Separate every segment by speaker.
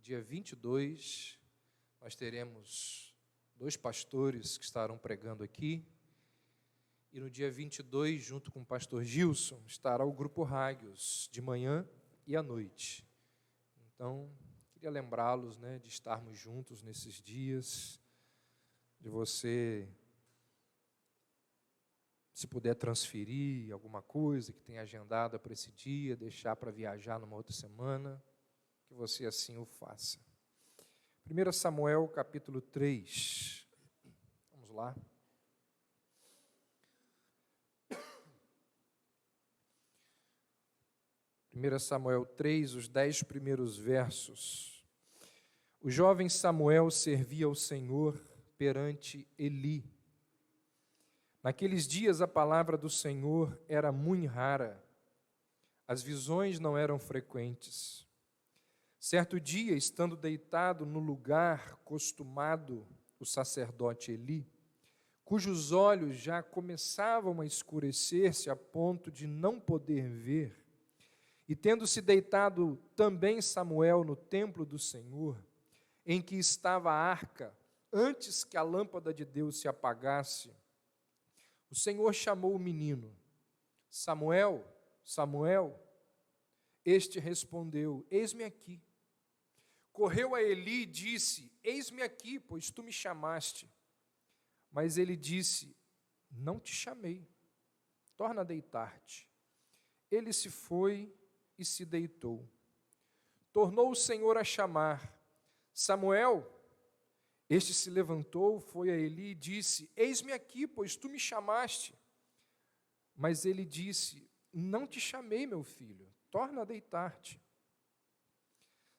Speaker 1: dia 22, nós teremos 2 pastores que estarão pregando aqui. E no dia 22, junto com o pastor Gilson, estará o grupo Hagios, de manhã e à noite. Então, queria lembrá-los, de estarmos juntos nesses dias, de você, se puder transferir alguma coisa que tenha agendada para esse dia, deixar para viajar numa outra semana, que você assim o faça. 1 Samuel, capítulo 3. Vamos lá. Samuel 3, os 10 primeiros versos. O jovem Samuel servia ao Senhor perante Eli. Naqueles dias a palavra do Senhor era muito rara, as visões não eram frequentes. Certo dia, estando deitado no lugar costumado, o sacerdote Eli, cujos olhos já começavam a escurecer-se a ponto de não poder ver, e tendo-se deitado também Samuel no templo do Senhor, em que estava a arca, antes que a lâmpada de Deus se apagasse, o Senhor chamou o menino: Samuel, Samuel. Este respondeu: eis-me aqui. Correu a Eli e disse: eis-me aqui, pois tu me chamaste. Mas ele disse: não te chamei, torna a deitar-te. Ele se foi e se deitou. Tornou o Senhor a chamar: Samuel. Este se levantou, foi a Eli e disse: eis-me aqui, pois tu me chamaste. Mas ele disse: não te chamei, meu filho, torna a deitar-te.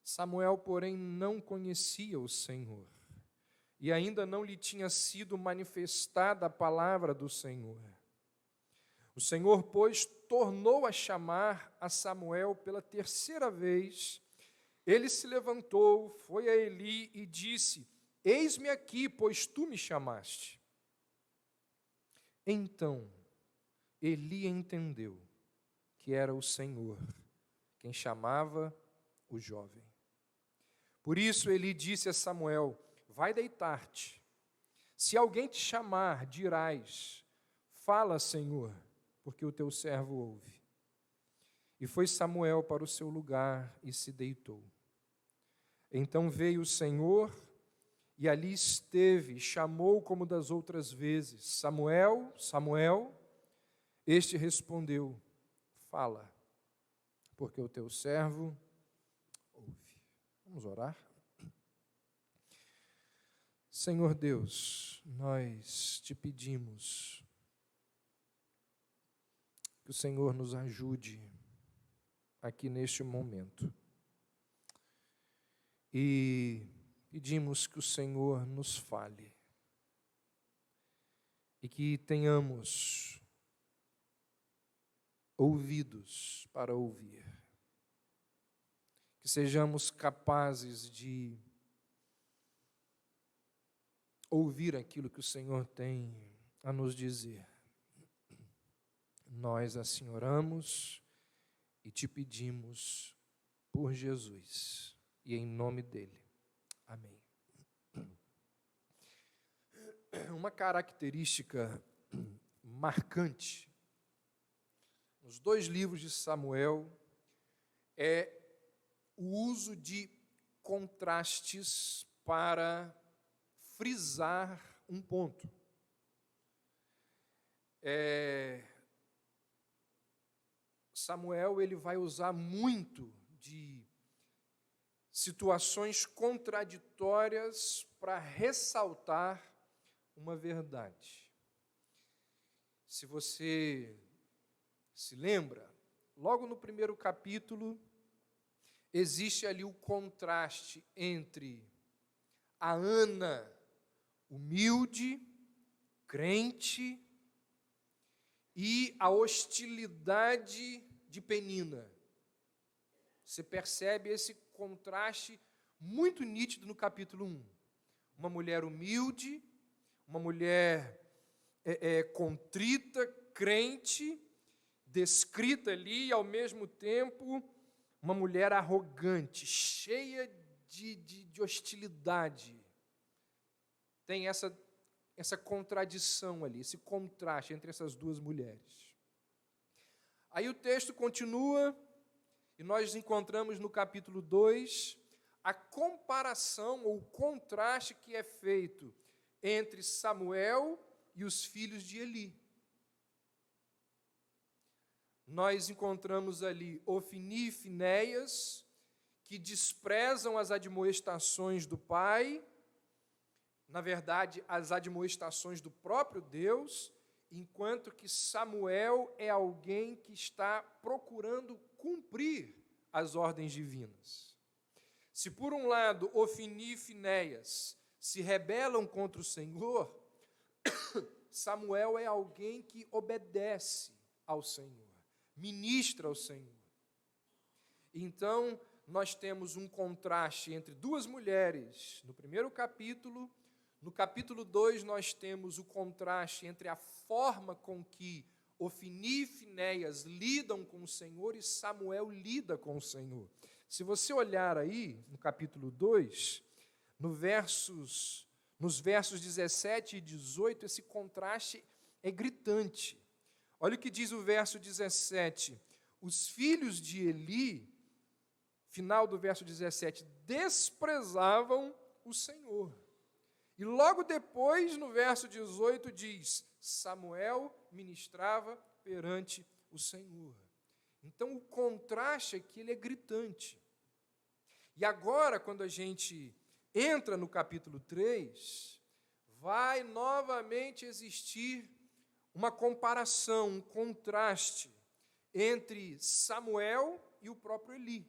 Speaker 1: Samuel, porém, não conhecia o Senhor, e ainda não lhe tinha sido manifestada a palavra do Senhor. O Senhor, pois, tornou a chamar a Samuel pela 3ª vez. Ele se levantou, foi a Eli e disse: eis-me aqui, pois tu me chamaste. Então, Eli entendeu que era o Senhor quem chamava o jovem. Por isso, Eli disse a Samuel: vai deitar-te. Se alguém te chamar, dirás: fala, Senhor, porque o teu servo ouve. E foi Samuel para o seu lugar e se deitou. Então veio o Senhor e ali esteve, e chamou como das outras vezes: Samuel, Samuel. Este respondeu: fala, porque o teu servo ouve. Vamos orar? Senhor Deus, nós te pedimos que o Senhor nos ajude aqui neste momento. E pedimos que o Senhor nos fale e que tenhamos ouvidos para ouvir, que sejamos capazes de ouvir aquilo que o Senhor tem a nos dizer. Nós assim oramos e te pedimos por Jesus e em nome dele. Amém. Uma característica marcante nos 2 livros de Samuel é o uso de contrastes para frisar um ponto. Samuel ele vai usar muito de situações contraditórias para ressaltar uma verdade. Se você se lembra, logo no 1º capítulo, existe ali o contraste entre a Ana humilde, crente, e a hostilidade de Penina. Você percebe esse contraste muito nítido no capítulo 1. Uma mulher humilde, uma mulher contrita, crente, descrita ali, e ao mesmo tempo, uma mulher arrogante, cheia de hostilidade. Tem essa contradição ali, esse contraste entre essas duas mulheres. Aí o texto continua, e nós encontramos no capítulo 2 a comparação ou o contraste que é feito entre Samuel e os filhos de Eli. Nós encontramos ali Ofni e Finéias, que desprezam as admoestações do pai, na verdade, as admoestações do próprio Deus, enquanto que Samuel é alguém que está procurando cumprir as ordens divinas. Se por um lado Ofni e Finéias se rebelam contra o Senhor, Samuel é alguém que obedece ao Senhor, ministra ao Senhor. Então, nós temos um contraste entre duas mulheres no primeiro capítulo. No capítulo 2, nós temos o contraste entre a forma com que Ofni e Finéias lidam com o Senhor e Samuel lida com o Senhor. Se você olhar aí, no capítulo 2, nos versos 17 e 18, esse contraste é gritante. Olha o que diz o verso 17. Os filhos de Eli, final do verso 17, desprezavam o Senhor. E logo depois, no verso 18, diz: Samuel ministrava perante o Senhor. Então, o contraste aqui ele é gritante. E agora, quando a gente entra no capítulo 3, vai novamente existir uma comparação, um contraste entre Samuel e o próprio Eli.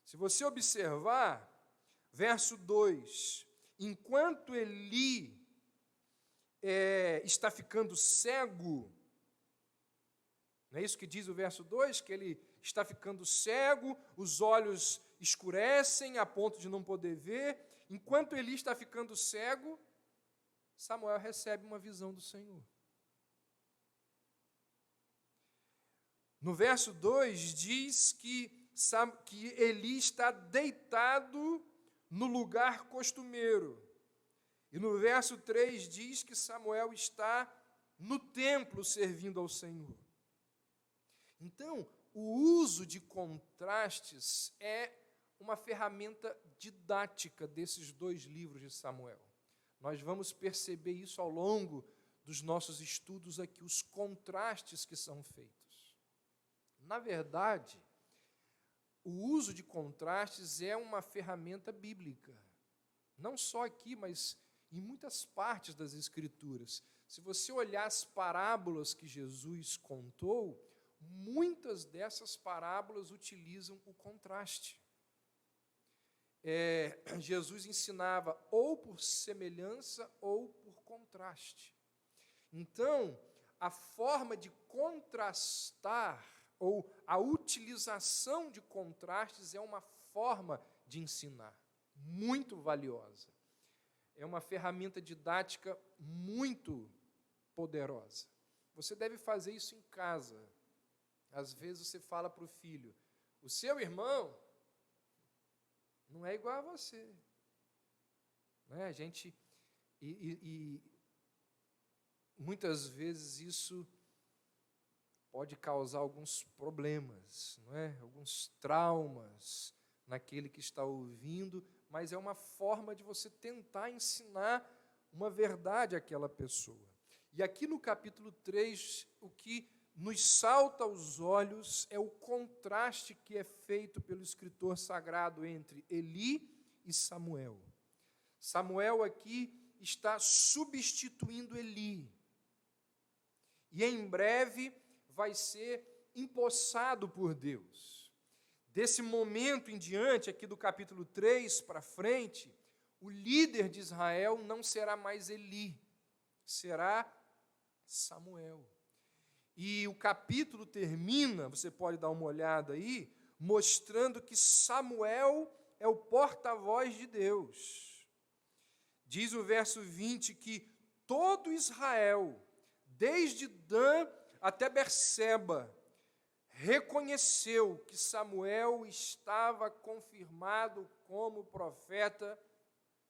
Speaker 1: Se você observar, verso 2, enquanto Eli está ficando cego, não é isso que diz o verso 2? Que ele está ficando cego, os olhos escurecem a ponto de não poder ver. Enquanto Eli está ficando cego, Samuel recebe uma visão do Senhor. No verso 2 diz que Eli está deitado no lugar costumeiro. E no verso 3 diz que Samuel está no templo servindo ao Senhor. Então, o uso de contrastes é uma ferramenta didática desses dois livros de Samuel. Nós vamos perceber isso ao longo dos nossos estudos aqui, os contrastes que são feitos. Na verdade, o uso de contrastes é uma ferramenta bíblica. Não só aqui, mas em muitas partes das Escrituras. Se você olhar as parábolas que Jesus contou, muitas dessas parábolas utilizam o contraste. Jesus ensinava ou por semelhança ou por contraste. Então, a forma de contrastar ou a utilização de contrastes é uma forma de ensinar muito valiosa. É uma ferramenta didática muito poderosa. Você deve fazer isso em casa. Às vezes você fala para o filho: o seu irmão não é igual a você. Né? A gente, muitas vezes isso pode causar alguns problemas, não é? Alguns traumas naquele que está ouvindo, mas é uma forma de você tentar ensinar uma verdade àquela pessoa. E aqui no capítulo 3, o que nos salta aos olhos é o contraste que é feito pelo escritor sagrado entre Eli e Samuel. Samuel aqui está substituindo Eli. E em breve vai ser empossado por Deus. Desse momento em diante, aqui do capítulo 3 para frente, o líder de Israel não será mais Eli, será Samuel. E o capítulo termina, você pode dar uma olhada aí, mostrando que Samuel é o porta-voz de Deus. Diz o verso 20 que todo Israel, desde Dan até Berseba, reconheceu que Samuel estava confirmado como profeta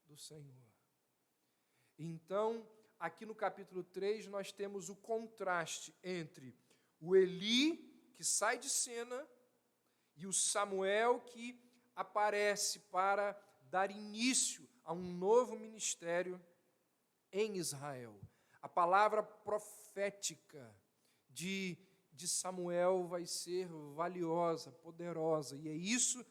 Speaker 1: do Senhor. Então, aqui no capítulo 3, nós temos o contraste entre o Eli, que sai de cena, e o Samuel, que aparece para dar início a um novo ministério em Israel. A palavra profética de Samuel vai ser valiosa, poderosa, e é isso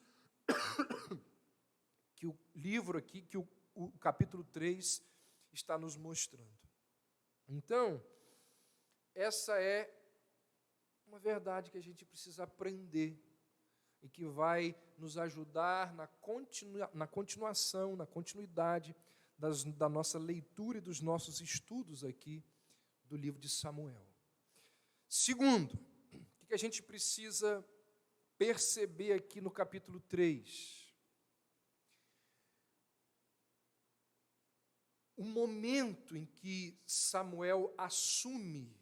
Speaker 1: que o livro aqui, que o capítulo 3 está nos mostrando. Então, essa é uma verdade que a gente precisa aprender e que vai nos ajudar na continuação, na continuidade da nossa leitura e dos nossos estudos aqui do livro de Samuel. Segundo, o que a gente precisa perceber aqui no capítulo 3? O momento em que Samuel assume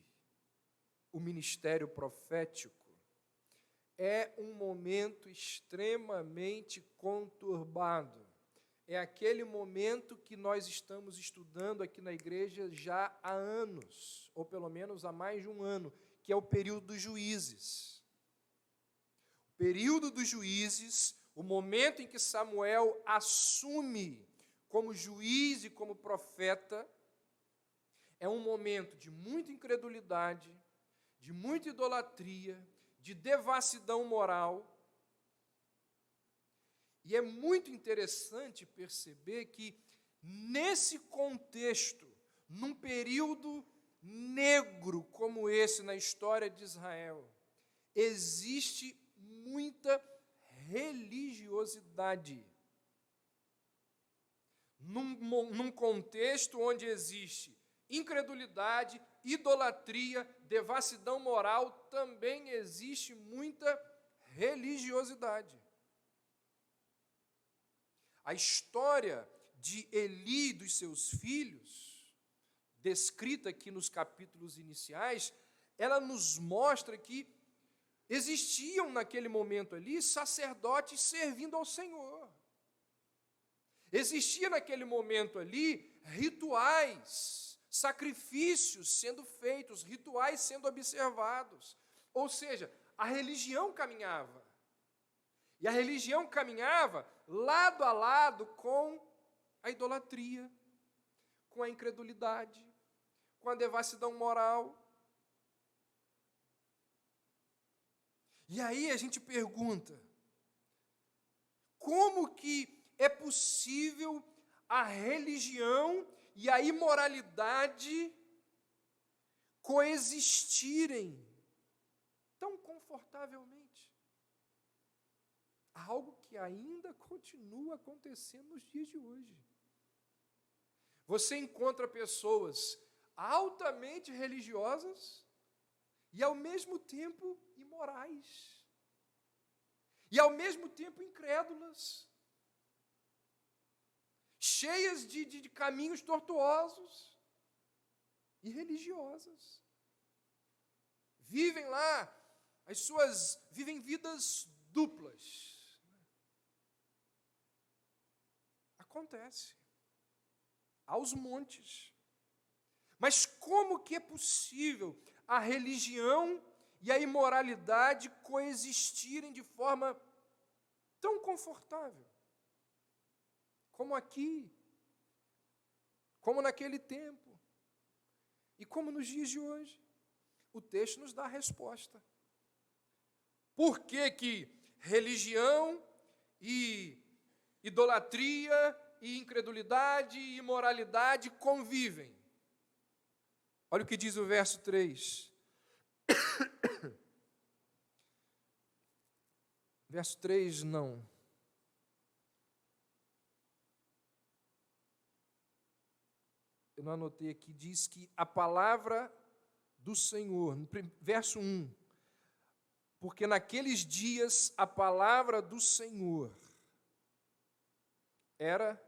Speaker 1: o ministério profético é um momento extremamente conturbado. É aquele momento que nós estamos estudando aqui na igreja já há anos, ou pelo menos há mais de um ano, que é o período dos juízes. O período dos juízes, o momento em que Samuel assume como juiz e como profeta, é um momento de muita incredulidade, de muita idolatria, de devassidão moral. E é muito interessante perceber que, nesse contexto, num período negro como esse na história de Israel, existe muita religiosidade. Num contexto onde existe incredulidade, idolatria, devassidão moral, também existe muita religiosidade. A história de Eli e dos seus filhos, descrita aqui nos capítulos iniciais, ela nos mostra que existiam naquele momento ali sacerdotes servindo ao Senhor. Existia naquele momento ali rituais, sacrifícios sendo feitos, rituais sendo observados. Ou seja, a religião caminhava. E a religião caminhava lado a lado com a idolatria, com a incredulidade, com a devassidão moral. E aí a gente pergunta, como que é possível a religião e a imoralidade coexistirem tão confortavelmente? Algo que ainda continua acontecendo nos dias de hoje. Você encontra pessoas altamente religiosas e, ao mesmo tempo, imorais. E, ao mesmo tempo, incrédulas. Cheias de caminhos tortuosos e religiosas. Vivem lá, vivem vidas duplas. Acontece. Aos montes. Mas como que é possível a religião e a imoralidade coexistirem de forma tão confortável? Como aqui, como naquele tempo, e como nos dias de hoje. O texto nos dá a resposta. Por que que religião e idolatria e incredulidade e imoralidade convivem? Olha o que diz o verso 3. Verso 3, não. Eu não anotei aqui, diz que a palavra do Senhor, verso 1, porque naqueles dias a palavra do Senhor era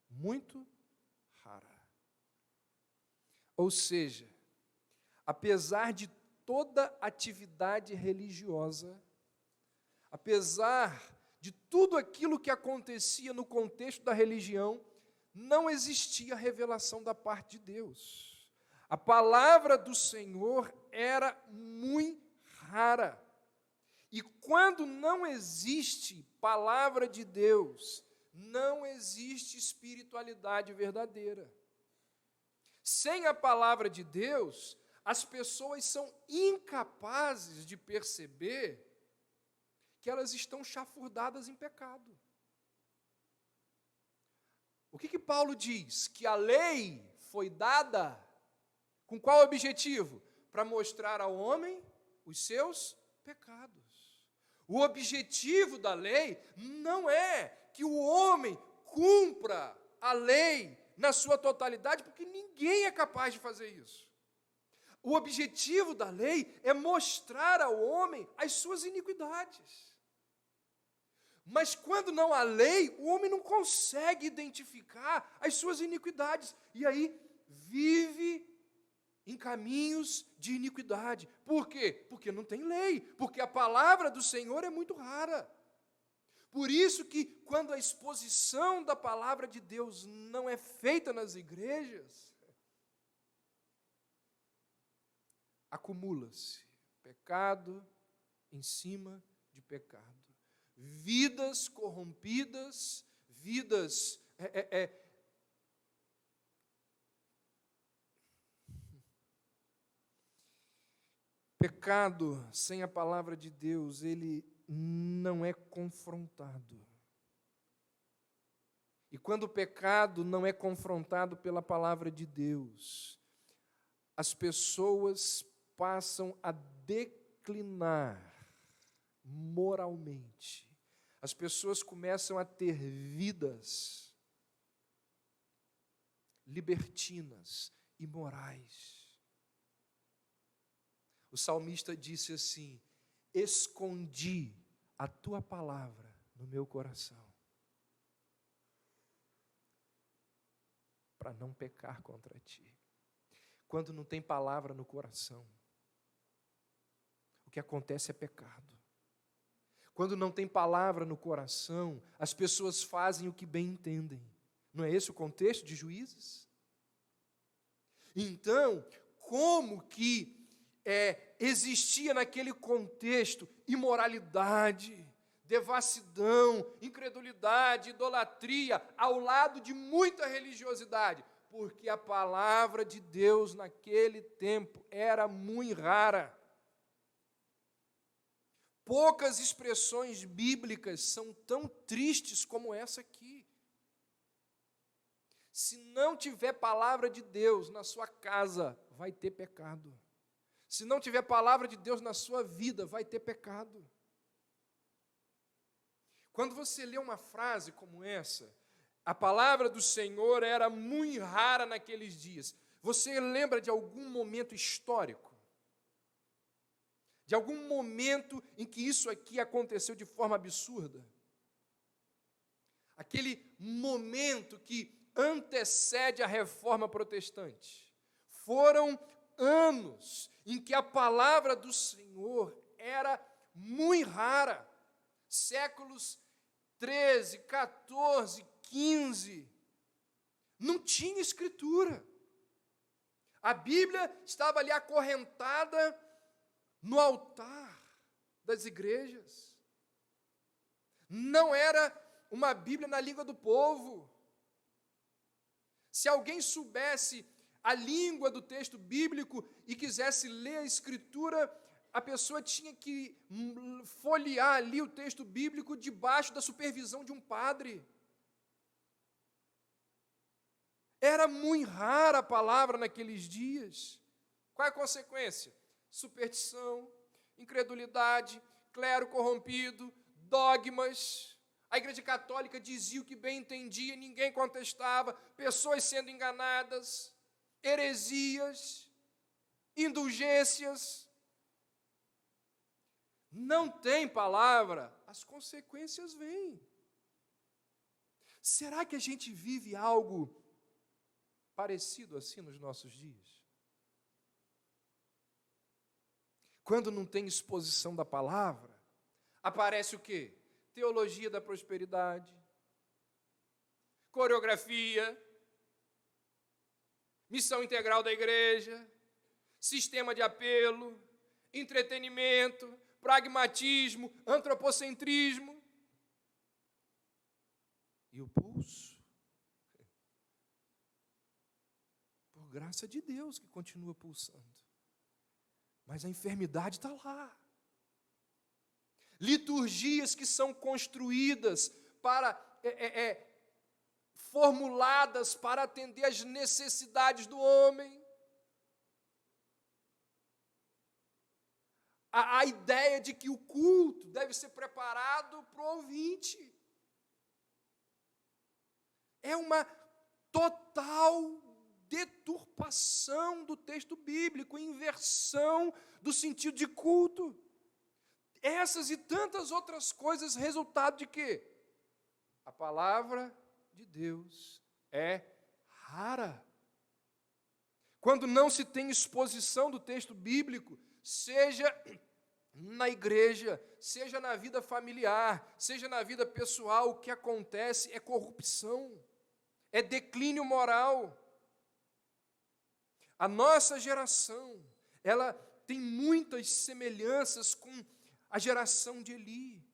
Speaker 1: muito rara. Ou seja, apesar de toda atividade religiosa, apesar de tudo aquilo que acontecia no contexto da religião, não existia revelação da parte de Deus. A palavra do Senhor era muito rara. E quando não existe palavra de Deus, não existe espiritualidade verdadeira. Sem a palavra de Deus, as pessoas são incapazes de perceber que elas estão chafurdadas em pecado. O que Paulo diz? Que a lei foi dada com qual objetivo? Para mostrar ao homem os seus pecados. O objetivo da lei não é que o homem cumpra a lei na sua totalidade, porque ninguém é capaz de fazer isso. O objetivo da lei é mostrar ao homem as suas iniquidades. Mas quando não há lei, o homem não consegue identificar as suas iniquidades. E aí vive em caminhos de iniquidade. Por quê? Porque não tem lei. Porque a palavra do Senhor é muito rara. Por isso que quando a exposição da palavra de Deus não é feita nas igrejas, acumula-se pecado em cima de pecado. Vidas corrompidas, vidas pecado sem a palavra de Deus, ele não é confrontado. E quando o pecado não é confrontado pela palavra de Deus, as pessoas passam a declinar moralmente. As pessoas começam a ter vidas libertinas, imorais. O salmista disse assim: escondi a tua palavra no meu coração, para não pecar contra ti. Quando não tem palavra no coração, o que acontece é pecado. Quando não tem palavra no coração, as pessoas fazem o que bem entendem. Não é esse o contexto de Juízes? Então, como que existia naquele contexto imoralidade, devassidão, incredulidade, idolatria, ao lado de muita religiosidade? Porque a palavra de Deus naquele tempo era muito rara. Poucas expressões bíblicas são tão tristes como essa aqui. Se não tiver palavra de Deus na sua casa, vai ter pecado. Se não tiver palavra de Deus na sua vida, vai ter pecado. Quando você lê uma frase como essa, a palavra do Senhor era muito rara naqueles dias. Você lembra de algum momento histórico? De algum momento em que isso aqui aconteceu de forma absurda? Aquele momento que antecede a reforma protestante. Foram anos em que a palavra do Senhor era muito rara. Séculos 13, 14, 15. Não tinha escritura. A Bíblia estava ali acorrentada no altar das igrejas. Não era uma Bíblia na língua do povo. Se alguém soubesse a língua do texto bíblico e quisesse ler a Escritura, a pessoa tinha que folhear ali o texto bíblico debaixo da supervisão de um padre. Era muito rara a palavra naqueles dias. Qual é a consequência? Superstição, incredulidade, clero corrompido, dogmas. A Igreja Católica dizia o que bem entendia, ninguém contestava, pessoas sendo enganadas, heresias, indulgências. Não tem palavra, as consequências vêm. Será que a gente vive algo parecido assim nos nossos dias? Quando não tem exposição da palavra, aparece o quê? teologia da prosperidade, coreografia, missão integral da igreja, sistema de apelo, entretenimento, pragmatismo, antropocentrismo. E o pulso? Por graça de Deus que continua pulsando. Mas a enfermidade está lá. Liturgias que são construídas para, formuladas para atender às necessidades do homem. A ideia de que o culto deve ser preparado para o ouvinte. É uma total deturpação do texto bíblico, inversão do sentido de culto. Essas e tantas outras coisas, resultado de quê? A palavra de Deus é rara. Quando não se tem exposição do texto bíblico, seja na igreja, seja na vida familiar, seja na vida pessoal, o que acontece é corrupção, é declínio moral. A nossa geração, ela tem muitas semelhanças com a geração de Eli.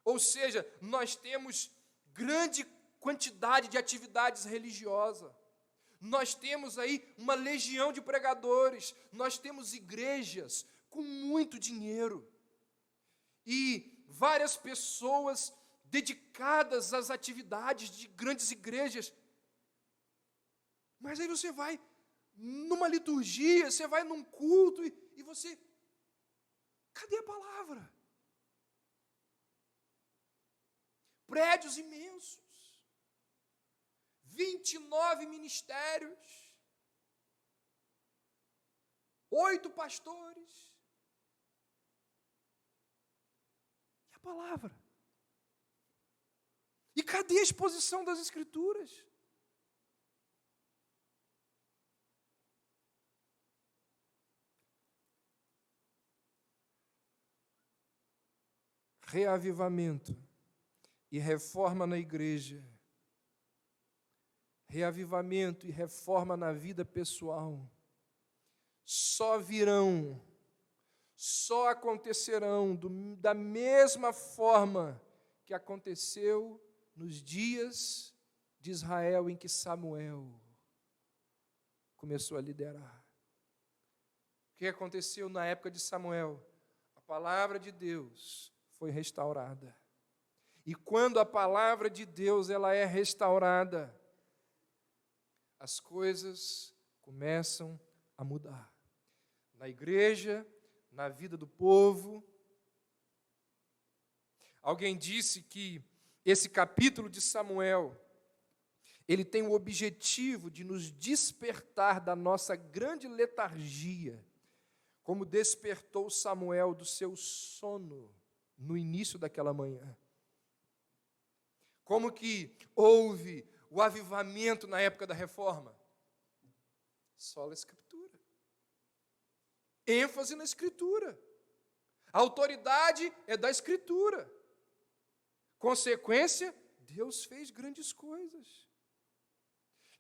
Speaker 1: Ou seja, nós temos grande quantidade de atividades religiosas. Nós temos aí uma legião de pregadores. Nós temos igrejas com muito dinheiro. E várias pessoas dedicadas às atividades de grandes igrejas. Mas aí você vai numa liturgia, você vai num culto e você... Cadê a palavra? Prédios imensos, 29 ministérios, 8 pastores. E a palavra? E cadê a exposição das Escrituras? Reavivamento e reforma na igreja, reavivamento e reforma na vida pessoal, só virão, só acontecerão da mesma forma que aconteceu nos dias de Israel, em que Samuel começou a liderar. O que aconteceu na época de Samuel? A palavra de Deus foi restaurada. E quando a palavra de Deus ela é restaurada, as coisas começam a mudar. Na igreja, na vida do povo. Alguém disse que esse capítulo de Samuel, ele tem o objetivo de nos despertar da nossa grande letargia, como despertou Samuel do seu sono no início daquela manhã. Como que houve o avivamento na época da reforma? Só a Escritura. ênfase na Escritura. A autoridade é da Escritura. Consequência, Deus fez grandes coisas.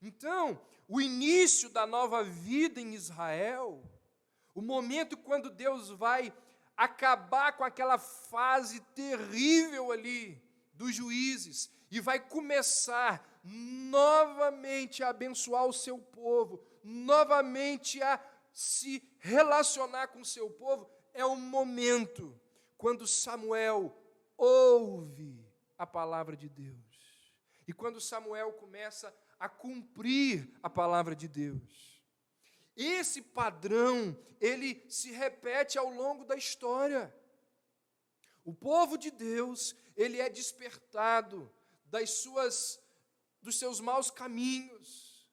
Speaker 1: Então, o início da nova vida em Israel, o momento quando Deus vai acabar com aquela fase terrível ali dos juízes e vai começar novamente a abençoar o seu povo, novamente a se relacionar com o seu povo, é o momento quando Samuel ouve a palavra de Deus. E quando Samuel começa a cumprir a palavra de Deus. Esse padrão, ele se repete ao longo da história. O povo de Deus, ele é despertado dos seus maus caminhos.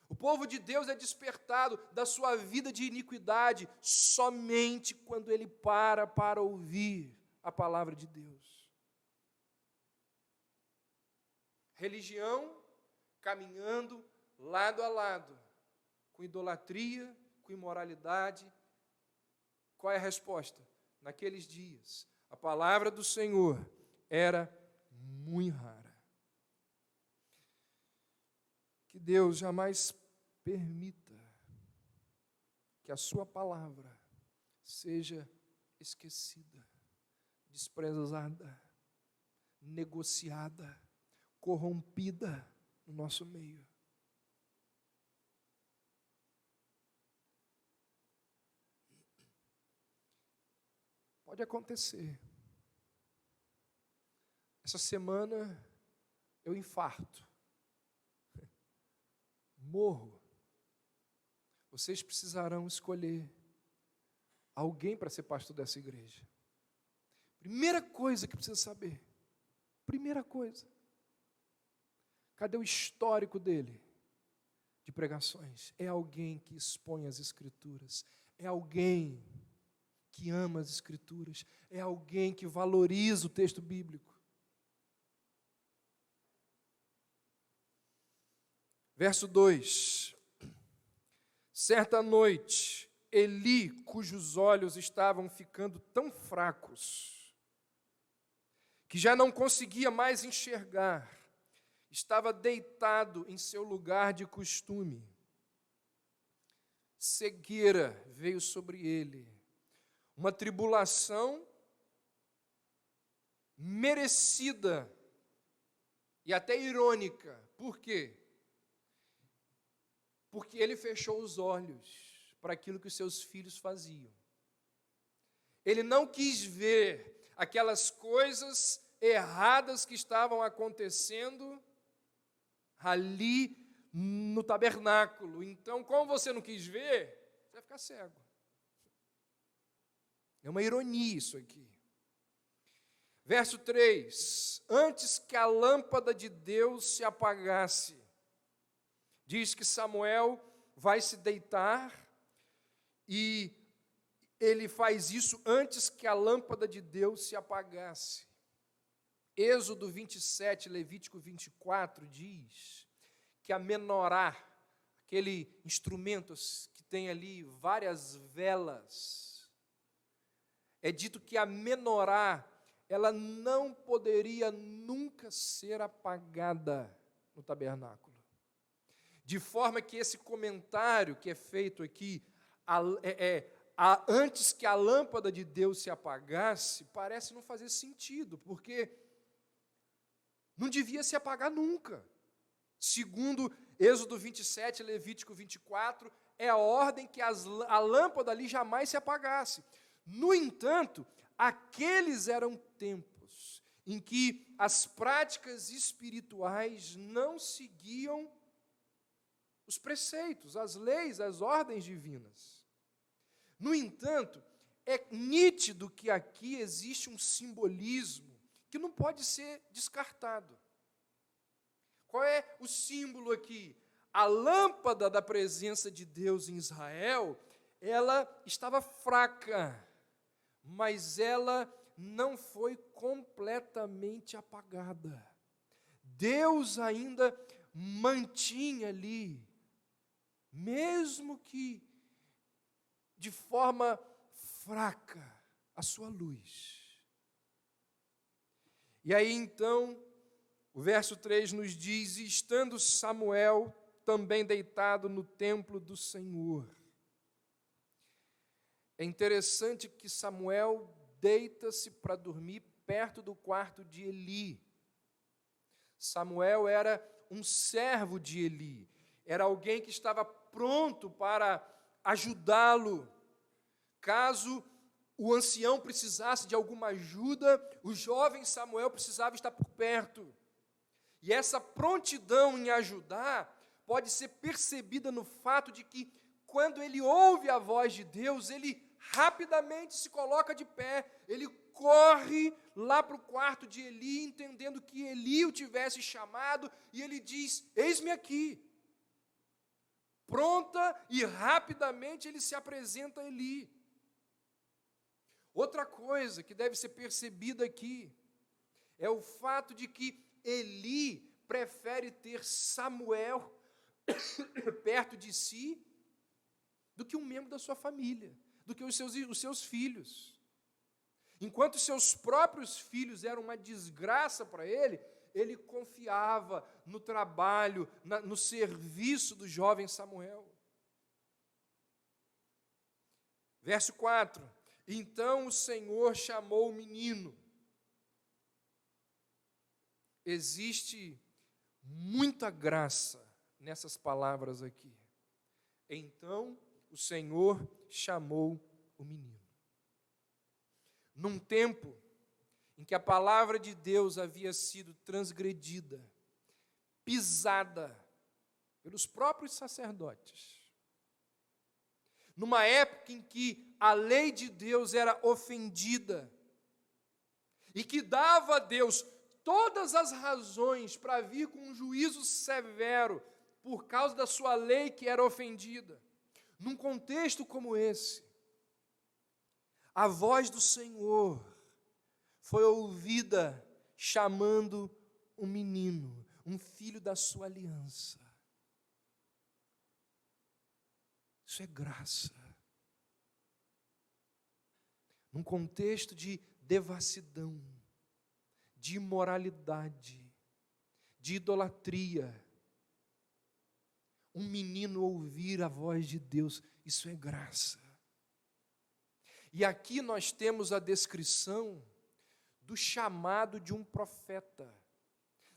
Speaker 1: O povo de Deus é despertado da sua vida de iniquidade somente quando ele para ouvir a palavra de Deus. Religião caminhando lado a lado, com idolatria, com imoralidade. Qual é a resposta? Naqueles dias, a palavra do Senhor era muito rara. Que Deus jamais permita que a sua palavra seja esquecida, desprezada, negociada, corrompida no nosso meio. Pode acontecer. Essa semana eu infarto. Morro. Vocês precisarão escolher alguém para ser pastor dessa igreja. Primeira coisa que precisa saber. Primeira coisa. Cadê o histórico dele de pregações? É alguém que expõe as Escrituras. É alguém que ama as Escrituras. É alguém que valoriza o texto bíblico. Verso 2. Certa noite, Eli, cujos olhos estavam ficando tão fracos, que já não conseguia mais enxergar, estava deitado em seu lugar de costume. Cegueira veio sobre ele, uma tribulação merecida e até irônica. Por quê? Porque ele fechou os olhos para aquilo que os seus filhos faziam. Ele não quis ver aquelas coisas erradas que estavam acontecendo ali no tabernáculo. Então, como você não quis ver, você vai ficar cego. É uma ironia isso aqui. Verso 3: antes que a lâmpada de Deus se apagasse, diz que Samuel vai se deitar e ele faz isso antes que a lâmpada de Deus se apagasse. Êxodo 27, Levítico 24 diz que a menorá, aquele instrumento que tem ali várias velas, é dito que a menorá, ela não poderia nunca ser apagada no tabernáculo. De forma que esse comentário que é feito aqui, antes que a lâmpada de Deus se apagasse, parece não fazer sentido, porque não devia se apagar nunca. Segundo Êxodo 27, Levítico 24, é a ordem que a lâmpada ali jamais se apagasse. No entanto, aqueles eram tempos em que as práticas espirituais não seguiam os preceitos, as leis, as ordens divinas. No entanto, é nítido que aqui existe um simbolismo que não pode ser descartado. Qual é o símbolo aqui? A lâmpada da presença de Deus em Israel, ela estava fraca, mas ela não foi completamente apagada. Deus ainda mantinha ali, mesmo que de forma fraca, a sua luz. E aí então, o verso 3 nos diz: e estando Samuel também deitado no templo do Senhor. É interessante que Samuel deita-se para dormir perto do quarto de Eli. Samuel era um servo de Eli, era alguém que estava pronto para ajudá-lo. Caso o ancião precisasse de alguma ajuda, o jovem Samuel precisava estar por perto. E essa prontidão em ajudar pode ser percebida no fato de que, quando ele ouve a voz de Deus, ele rapidamente se coloca de pé, ele corre lá para o quarto de Eli, entendendo que Eli o tivesse chamado, e ele diz: eis-me aqui. Pronta e rapidamente ele se apresenta a Eli. Outra coisa que deve ser percebida aqui é o fato de que Eli prefere ter Samuel perto de si do que um membro da sua família, do que os seus filhos. Enquanto seus próprios filhos eram uma desgraça para ele, ele confiava no trabalho, no serviço do jovem Samuel. Verso 4: então o Senhor chamou o menino. Existe muita graça nessas palavras aqui. Então o Senhor chamou o menino. Num tempo em que a palavra de Deus havia sido transgredida, pisada pelos próprios sacerdotes, numa época em que a lei de Deus era ofendida e que dava a Deus todas as razões para vir com um juízo severo por causa da sua lei que era ofendida. Num contexto como esse, a voz do Senhor foi ouvida chamando um menino, um filho da sua aliança. Isso é graça. Num contexto de devassidão, de imoralidade, de idolatria, um menino ouvir a voz de Deus, isso é graça. E aqui nós temos a descrição do chamado de um profeta.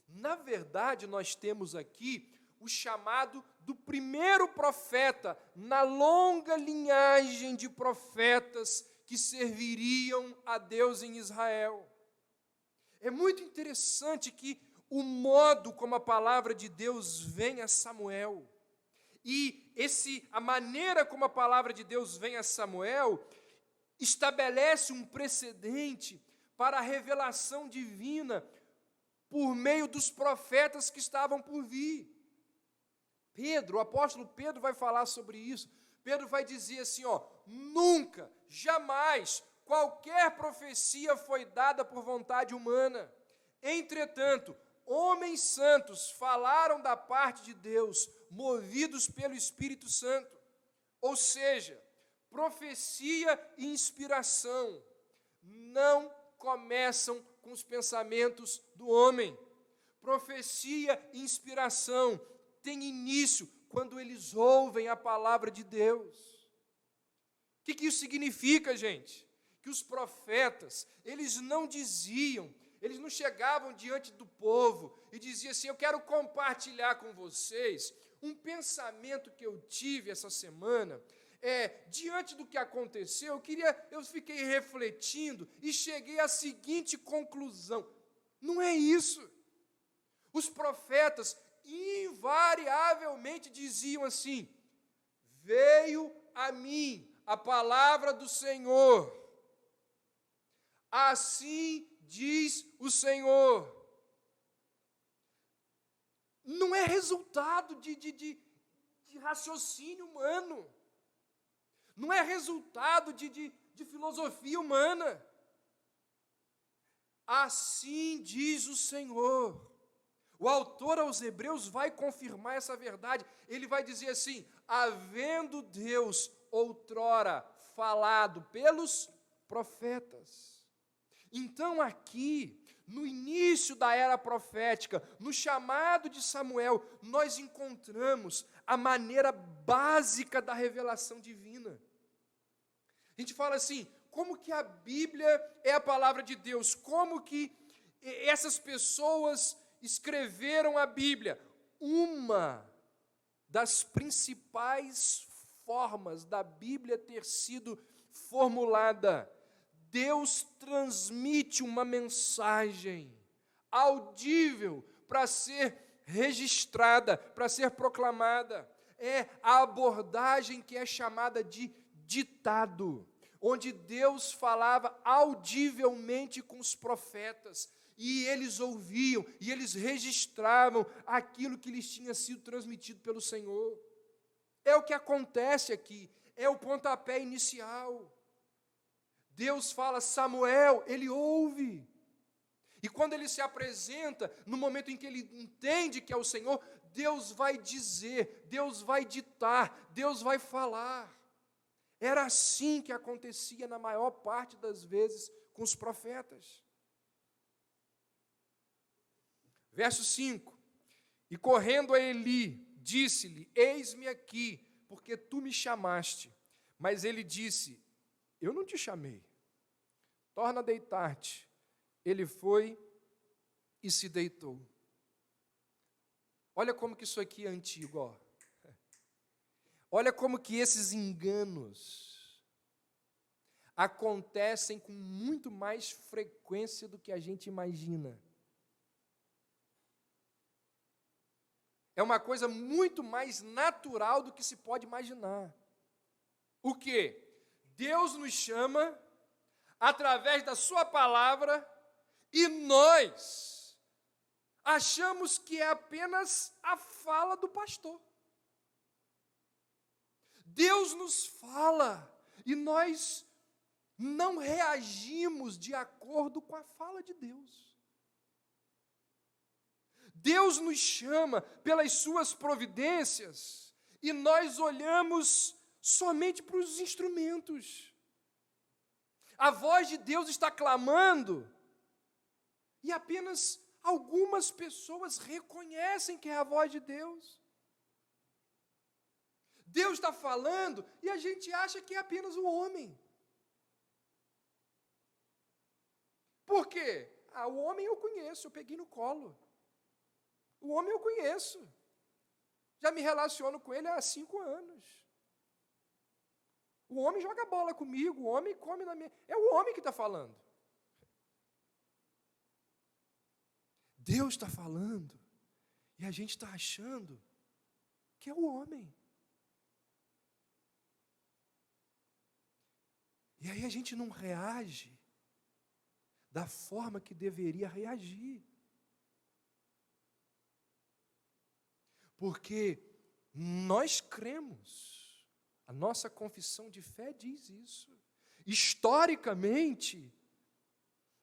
Speaker 1: Na verdade, nós temos aqui o chamado do primeiro profeta na longa linhagem de profetas que serviriam a Deus em Israel. É muito interessante que o modo como a palavra de Deus vem a Samuel, e a maneira como a palavra de Deus vem a Samuel, estabelece um precedente para a revelação divina por meio dos profetas que estavam por vir. O apóstolo Pedro vai falar sobre isso. Pedro vai dizer assim, nunca, jamais, qualquer profecia foi dada por vontade humana. Entretanto, homens santos falaram da parte de Deus, movidos pelo Espírito Santo. Ou seja, profecia e inspiração não começam com os pensamentos do homem. Profecia e inspiração têm início quando eles ouvem a palavra de Deus. O que isso significa, gente? Que os profetas, eles não chegavam diante do povo e diziam assim, eu quero compartilhar com vocês um pensamento que eu tive essa semana. Diante do que aconteceu, eu fiquei refletindo e cheguei à seguinte conclusão. Não é isso. Os profetas invariavelmente diziam assim, veio a mim a palavra do Senhor, assim diz o Senhor. Não é resultado de raciocínio humano. Não é resultado de filosofia humana. Assim diz o Senhor. O autor aos Hebreus vai confirmar essa verdade. Ele vai dizer assim, havendo Deus outrora falado pelos profetas. Então aqui, no início da era profética, no chamado de Samuel, nós encontramos a maneira básica da revelação divina. A gente fala assim, como que a Bíblia é a palavra de Deus? Como que essas pessoas escreveram a Bíblia? Uma das principais formas da Bíblia ter sido formulada, Deus transmite uma mensagem audível para ser registrada, para ser proclamada. É a abordagem que é chamada de ditado, onde Deus falava audivelmente com os profetas, e eles ouviam, e eles registravam aquilo que lhes tinha sido transmitido pelo Senhor. É o que acontece aqui, é o pontapé inicial. Deus fala, Samuel, ele ouve. E quando ele se apresenta, no momento em que ele entende que é o Senhor, Deus vai dizer, Deus vai ditar, Deus vai falar. Era assim que acontecia na maior parte das vezes com os profetas. Verso 5. E correndo a Eli, disse-lhe: eis-me aqui, porque tu me chamaste. Mas ele disse: eu não te chamei. Torna a deitar-te. Ele foi e se deitou. Olha como que isso aqui é antigo, ó. Olha como que esses enganos acontecem com muito mais frequência do que a gente imagina. É uma coisa muito mais natural do que se pode imaginar. O quê? Deus nos chama através da sua palavra e nós achamos que é apenas a fala do pastor. Deus nos fala e nós não reagimos de acordo com a fala de Deus. Deus nos chama pelas suas providências e nós olhamos somente para os instrumentos. A voz de Deus está clamando e apenas algumas pessoas reconhecem que é a voz de Deus. Deus está falando e a gente acha que é apenas o homem. Por quê? O homem eu conheço, eu peguei no colo. O homem eu conheço. Já me relaciono com ele há 5 anos. O homem joga bola comigo, o homem come na minha... É o homem que está falando. Deus está falando e a gente está achando que é o homem. E aí a gente não reage da forma que deveria reagir. Porque nós cremos, a nossa confissão de fé diz isso. Historicamente,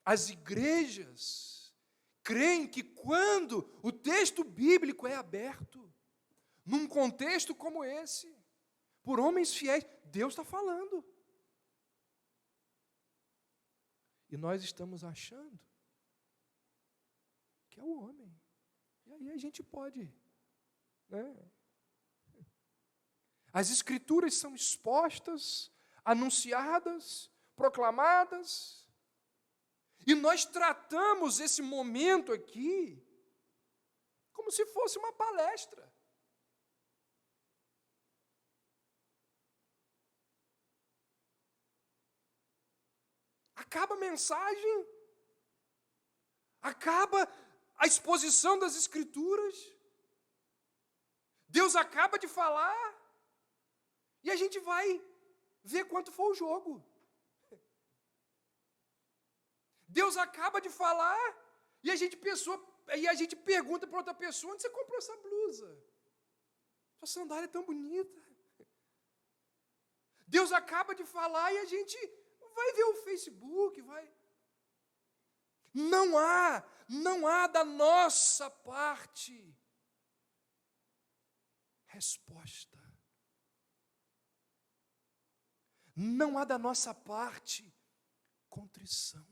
Speaker 1: as igrejas creem que quando o texto bíblico é aberto, num contexto como esse, por homens fiéis, Deus está falando. E nós estamos achando que é o homem. E aí a gente pode... As escrituras são expostas, anunciadas, proclamadas, e nós tratamos esse momento aqui como se fosse uma palestra. Acaba a mensagem, acaba a exposição das escrituras, Deus acaba de falar e a gente vai ver quanto foi o jogo. Deus acaba de falar e a gente pergunta para outra pessoa: onde você comprou essa blusa? Sua sandália é tão bonita. Deus acaba de falar e a gente vai ver o Facebook, vai. Não há da nossa parte resposta. Não há da nossa parte contrição,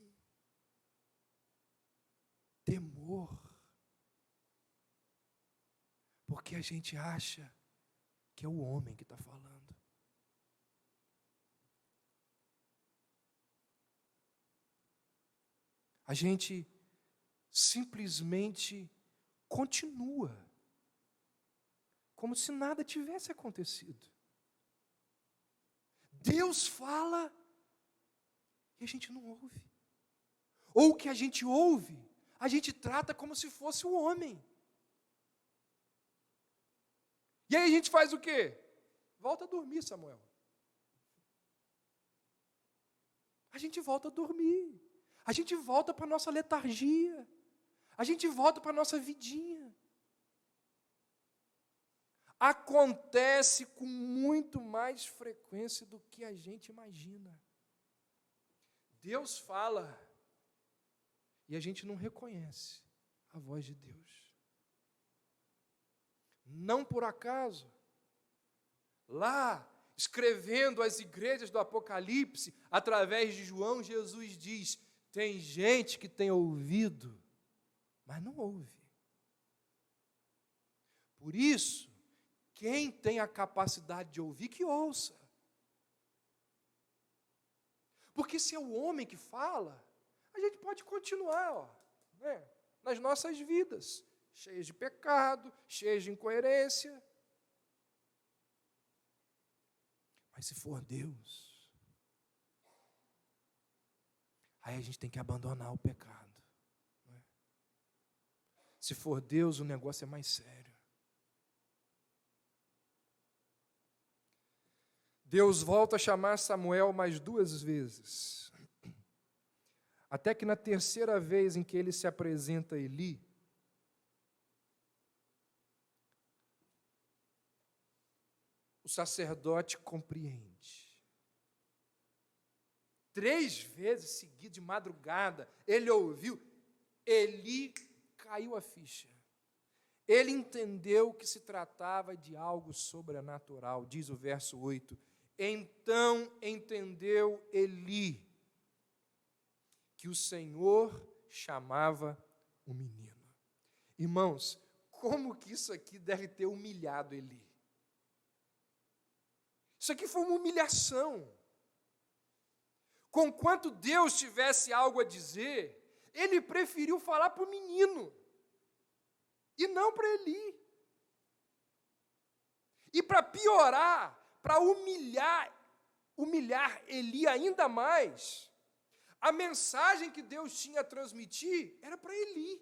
Speaker 1: temor, porque a gente acha que é o homem que está falando. A gente simplesmente continua como se nada tivesse acontecido. Deus fala e a gente não ouve. Ou o que a gente ouve, a gente trata como se fosse o homem. E aí a gente faz o quê? Volta a dormir, Samuel. A gente volta a dormir. A gente volta para a nossa letargia. A gente volta para a nossa vidinha. Acontece com muito mais frequência do que a gente imagina. Deus fala e a gente não reconhece a voz de Deus. Não por acaso, lá escrevendo às igrejas do Apocalipse, através de João, Jesus diz: tem gente que tem ouvido, mas não ouve. Por isso, quem tem a capacidade de ouvir, que ouça. Porque se é o homem que fala, a gente pode continuar, né, nas nossas vidas, cheias de pecado, cheias de incoerência. Mas se for Deus, aí a gente tem que abandonar o pecado. Né? Se for Deus, o negócio é mais sério. Deus volta a chamar Samuel mais 2 vezes. Até que na terceira vez em que ele se apresenta a Eli, o sacerdote compreende. 3 vezes seguidas, de madrugada, ele ouviu, Eli caiu a ficha. Ele entendeu que se tratava de algo sobrenatural, diz o verso 8. Então entendeu Eli que o Senhor chamava o menino. Irmãos, como que isso aqui deve ter humilhado Eli? Isso aqui foi uma humilhação. Conquanto Deus tivesse algo a dizer, ele preferiu falar para o menino, e não para Eli. E para piorar, para humilhar Eli ainda mais, a mensagem que Deus tinha a transmitir era para Eli.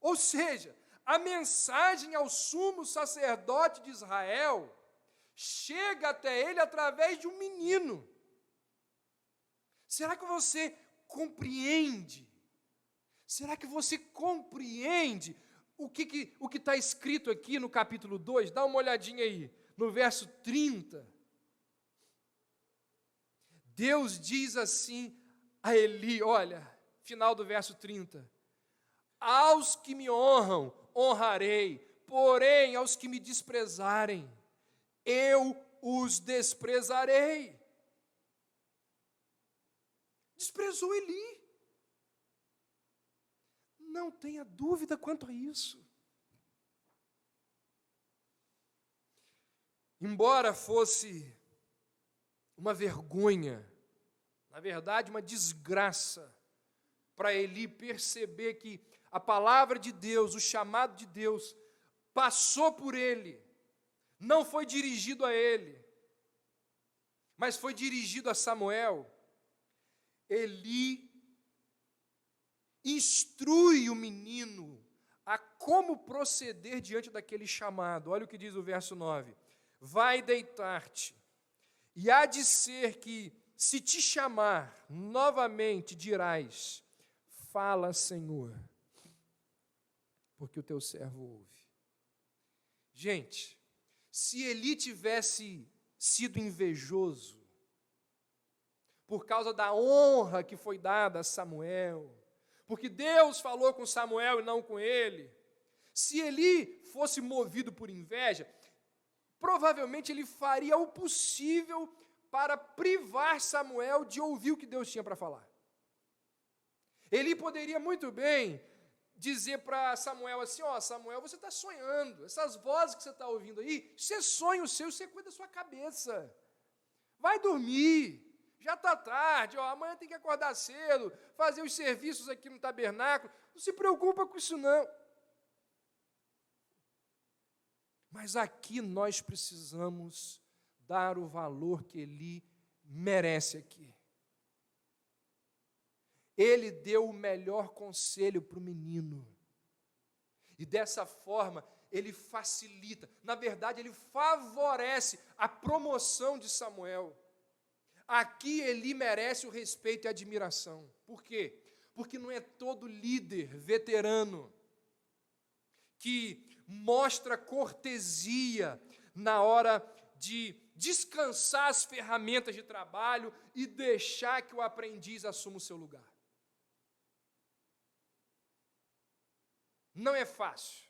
Speaker 1: Ou seja, a mensagem ao sumo sacerdote de Israel chega até ele através de um menino. Será que você compreende? Será que você compreende o que está escrito aqui no capítulo 2? Dá uma olhadinha aí, no verso 30. Deus diz assim a Eli, olha, final do verso 30. Aos que me honram, honrarei, porém aos que me desprezarem, eu os desprezarei. Desprezou Eli. Não tenha dúvida quanto a isso. Embora fosse uma vergonha, na verdade uma desgraça, para Eli perceber que a palavra de Deus, o chamado de Deus, passou por ele, não foi dirigido a ele, mas foi dirigido a Samuel. Eli instrui o menino a como proceder diante daquele chamado. Olha o que diz o verso 9. Vai deitar-te, e há de ser que, se te chamar novamente, dirás, fala, Senhor, porque o teu servo ouve. Gente, se Eli tivesse sido invejoso, por causa da honra que foi dada a Samuel, porque Deus falou com Samuel e não com ele, se Eli fosse movido por inveja, provavelmente ele faria o possível para privar Samuel de ouvir o que Deus tinha para falar. Eli poderia muito bem dizer para Samuel assim, Samuel, você está sonhando, essas vozes que você está ouvindo aí, isso é sonho seu, isso é coisa da sua cabeça. Vai dormir, já está tarde, amanhã tem que acordar cedo, fazer os serviços aqui no tabernáculo, não se preocupa com isso não. Mas aqui nós precisamos dar o valor que Eli merece aqui. Ele deu o melhor conselho para o menino. E dessa forma, ele facilita, na verdade, ele favorece a promoção de Samuel. Aqui Eli merece o respeito e a admiração. Por quê? Porque não é todo líder veterano que mostra cortesia na hora de descansar as ferramentas de trabalho e deixar que o aprendiz assuma o seu lugar. Não é fácil.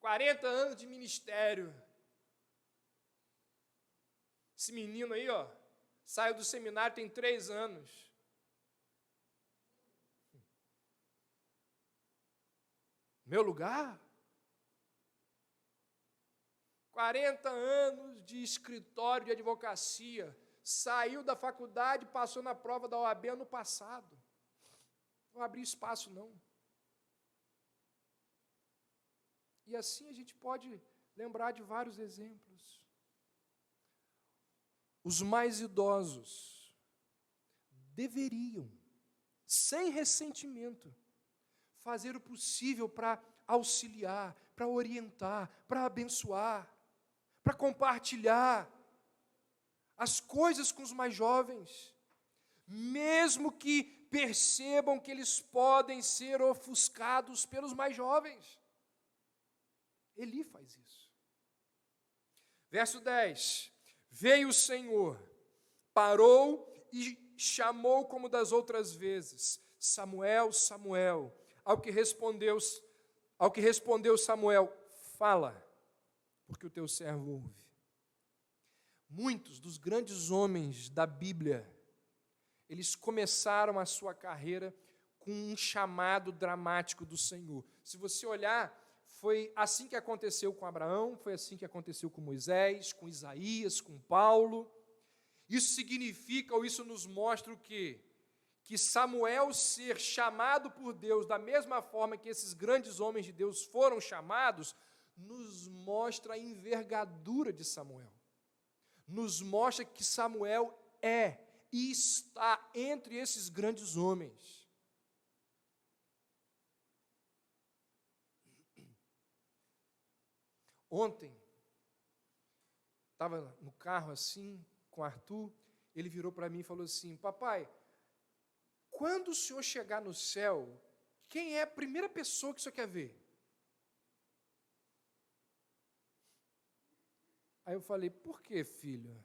Speaker 1: 40 anos de ministério. Esse menino aí, ó, saiu do seminário tem 3 anos. Meu lugar? 40 anos de escritório de advocacia, saiu da faculdade, passou na prova da OAB ano passado. Não abri espaço, não. E assim a gente pode lembrar de vários exemplos. Os mais idosos deveriam, sem ressentimento, fazer o possível para auxiliar, para orientar, para abençoar, para compartilhar as coisas com os mais jovens, mesmo que percebam que eles podem ser ofuscados pelos mais jovens. Eli faz isso. Verso 10. Veio o Senhor, parou e chamou como das outras vezes, Samuel, Samuel. Ao que respondeu Samuel, fala, porque o teu servo ouve. Muitos dos grandes homens da Bíblia, eles começaram a sua carreira com um chamado dramático do Senhor. Se você olhar, foi assim que aconteceu com Abraão, foi assim que aconteceu com Moisés, com Isaías, com Paulo. Isso significa, ou isso nos mostra o quê? Que Samuel ser chamado por Deus da mesma forma que esses grandes homens de Deus foram chamados, nos mostra a envergadura de Samuel. Nos mostra que Samuel é e está entre esses grandes homens. Ontem, estava no carro assim, com Arthur, ele virou para mim e falou assim, papai, quando o senhor chegar no céu, quem é a primeira pessoa que o senhor quer ver? Aí eu falei, por que, filho?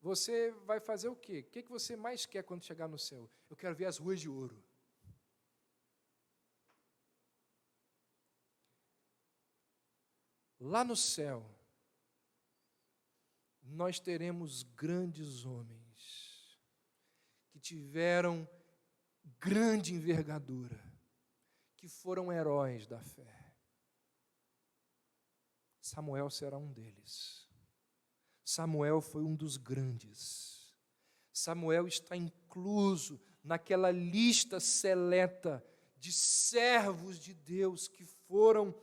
Speaker 1: Você vai fazer o quê? O que você mais quer quando chegar no céu? Eu quero ver as ruas de ouro. Lá no céu, nós teremos grandes homens que tiveram grande envergadura, que foram heróis da fé. Samuel será um deles. Samuel foi um dos grandes. Samuel está incluso naquela lista seleta de servos de Deus que foram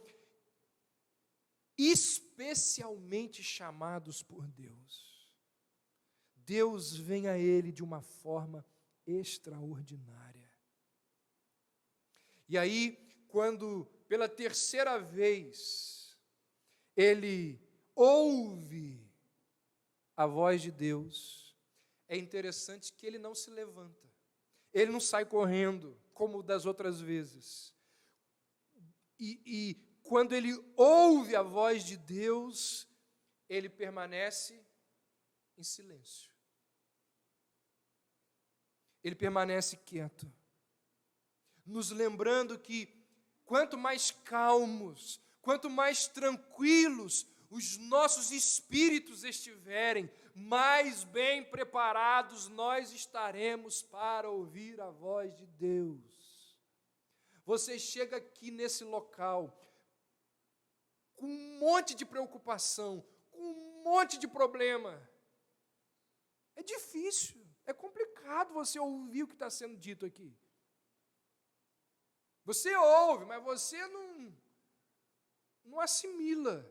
Speaker 1: especialmente chamados por Deus. Deus vem a ele de uma forma extraordinária. E aí, quando pela terceira vez ele ouve a voz de Deus, é interessante que ele não se levanta, ele não sai correndo, como das outras vezes. E quando ele ouve a voz de Deus, ele permanece em silêncio. Ele permanece quieto, nos lembrando que quanto mais calmos, quanto mais tranquilos os nossos espíritos estiverem, mais bem preparados nós estaremos para ouvir a voz de Deus. Você chega aqui nesse local com um monte de preocupação, com um monte de problema. É difícil, é complicado você ouvir o que está sendo dito aqui. Você ouve, mas você não assimila.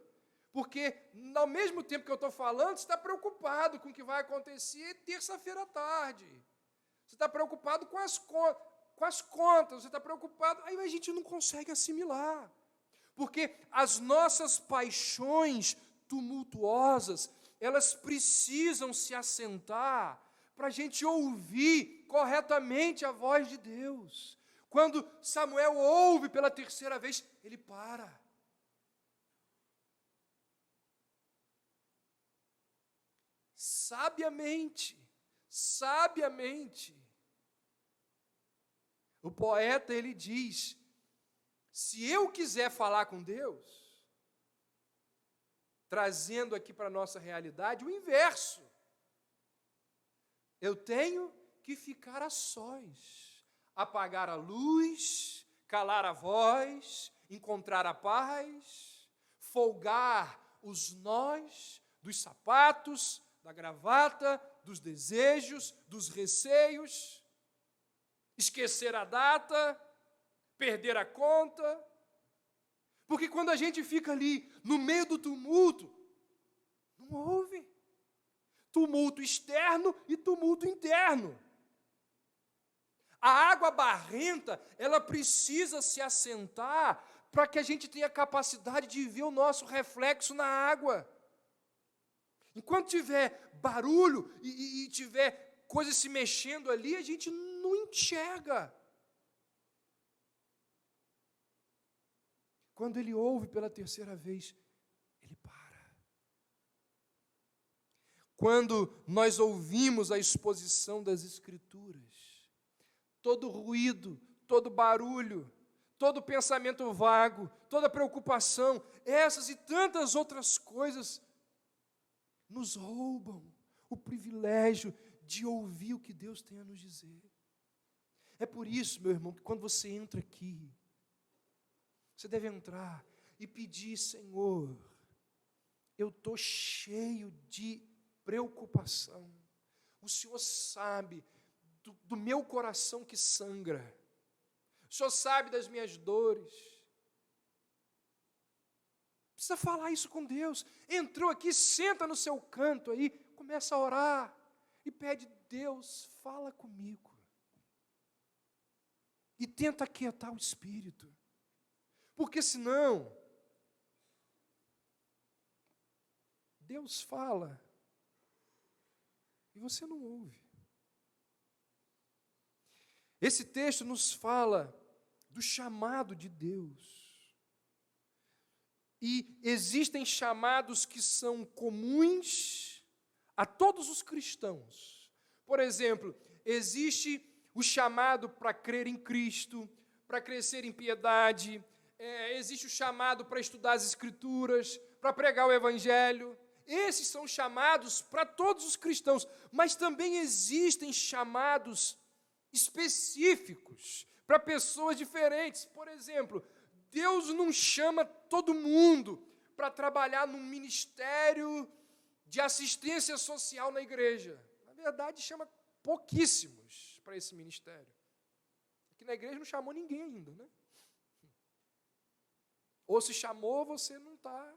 Speaker 1: Porque, ao mesmo tempo que eu estou falando, você está preocupado com o que vai acontecer terça-feira à tarde. Você está preocupado com as contas, você está preocupado. Aí a gente não consegue assimilar. Porque as nossas paixões tumultuosas, elas precisam se assentar para a gente ouvir corretamente a voz de Deus. Quando Samuel ouve pela terceira vez, ele para. Sabiamente, o poeta ele diz Se eu quiser falar com Deus, trazendo aqui para a nossa realidade o inverso, eu tenho que ficar a sós, apagar a luz, calar a voz, encontrar a paz, folgar os nós dos sapatos, da gravata, dos desejos, dos receios, esquecer a data, perder a conta. Porque quando a gente fica ali no meio do tumulto, não ouve. Tumulto externo e tumulto interno. A água barrenta, ela precisa se assentar para que a gente tenha capacidade de ver o nosso reflexo na água. Enquanto tiver barulho e tiver coisas se mexendo ali, a gente não enxerga. Quando ele ouve pela terceira vez, ele para. Quando nós ouvimos a exposição das Escrituras, todo ruído, todo barulho, todo pensamento vago, toda preocupação, essas e tantas outras coisas, nos roubam o privilégio de ouvir o que Deus tem a nos dizer. É por isso, meu irmão, que quando você entra aqui, você deve entrar e pedir: Senhor, eu estou cheio de preocupação. O Senhor sabe do meu coração que sangra. O Senhor sabe das minhas dores. Precisa falar isso com Deus. Entrou aqui, senta no seu canto aí, começa a orar e pede: Deus, fala comigo. E tenta aquietar o espírito. Porque senão, Deus fala e você não ouve. Esse texto nos fala do chamado de Deus. E existem chamados que são comuns a todos os cristãos. Por exemplo, existe o chamado para crer em Cristo, para crescer em piedade, existe o chamado para estudar as Escrituras, para pregar o Evangelho. Esses são chamados para todos os cristãos, mas também existem chamados específicos para pessoas diferentes. Por exemplo, Deus não chama todo mundo para trabalhar num ministério de assistência social na igreja. Na verdade, chama pouquíssimos para esse ministério. Aqui na igreja não chamou ninguém ainda, né? Ou se chamou, você não está.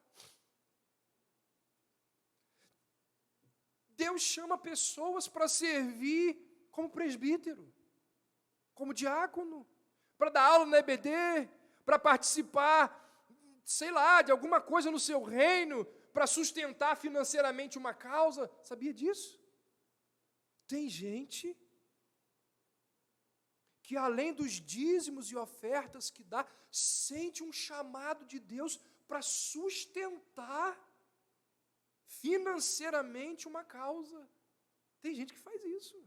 Speaker 1: Deus chama pessoas para servir como presbítero, como diácono, para dar aula na EBD, para participar, sei lá, de alguma coisa no seu reino, para sustentar financeiramente uma causa. Sabia disso? Tem gente que, além dos dízimos e ofertas que dá, sente um chamado de Deus para sustentar financeiramente uma causa. Tem gente que faz isso.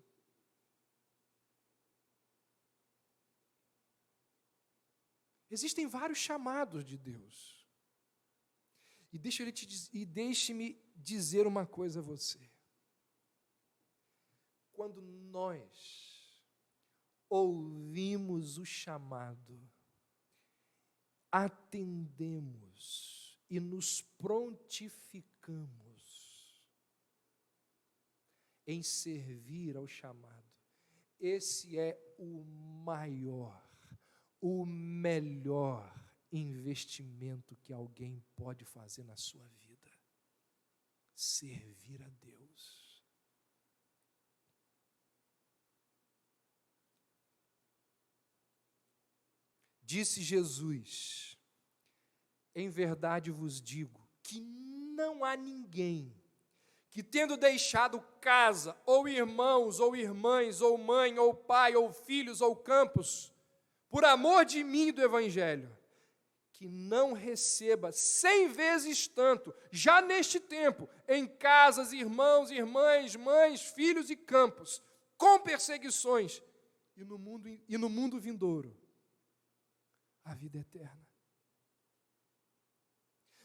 Speaker 1: Existem vários chamados de Deus. E deixe-me dizer uma coisa a você. Quando nós ouvimos o chamado, atendemos e nos prontificamos em servir ao chamado, esse é o maior, o melhor investimento que alguém pode fazer na sua vida. Servir a Deus. Disse Jesus: em verdade vos digo que não há ninguém que, tendo deixado casa, ou irmãos, ou irmãs, ou mãe, ou pai, ou filhos, ou campos, por amor de mim e do Evangelho, que não receba 100 vezes tanto, já neste tempo, em casas, irmãos, irmãs, mães, filhos e campos, com perseguições, e no mundo vindouro, a vida eterna.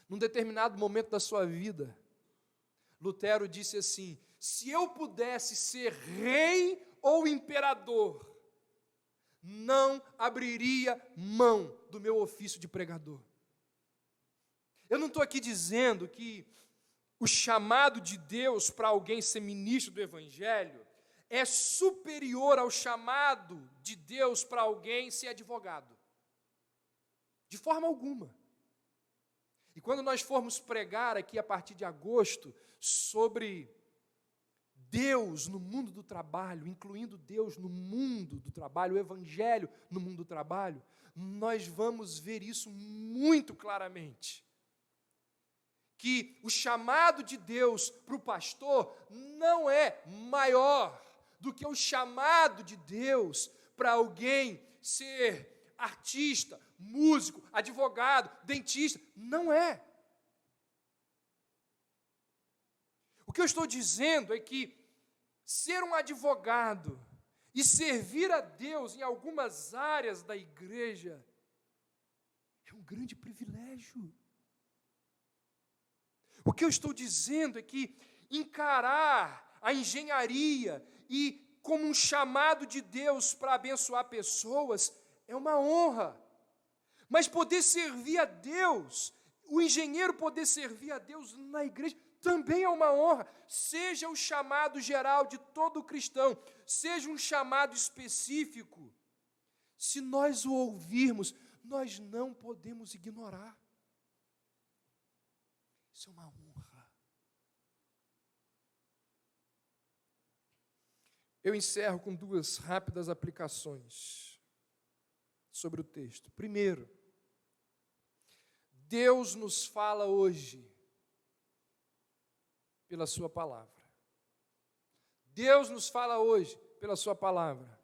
Speaker 1: Num determinado momento da sua vida, Lutero disse assim: se eu pudesse ser rei ou imperador, não abriria mão do meu ofício de pregador. Eu não estou aqui dizendo que o chamado de Deus para alguém ser ministro do Evangelho é superior ao chamado de Deus para alguém ser advogado. De forma alguma. E quando nós formos pregar aqui a partir de agosto sobre Deus no mundo do trabalho, incluindo Deus no mundo do trabalho, o Evangelho no mundo do trabalho, nós vamos ver isso muito claramente. Que o chamado de Deus para o pastor não é maior do que o chamado de Deus para alguém ser artista, músico, advogado, dentista. Não é. O que eu estou dizendo é que ser um advogado e servir a Deus em algumas áreas da igreja é um grande privilégio. O que eu estou dizendo é que encarar a engenharia e como um chamado de Deus para abençoar pessoas é uma honra. Mas poder servir a Deus, o engenheiro poder servir a Deus na igreja, também é uma honra. Seja o chamado geral de todo cristão, seja um chamado específico, se nós o ouvirmos, nós não podemos ignorar. Isso é uma honra. Eu encerro com duas rápidas aplicações sobre o texto. Primeiro, Deus nos fala hoje pela sua palavra. Deus nos fala hoje pela sua palavra.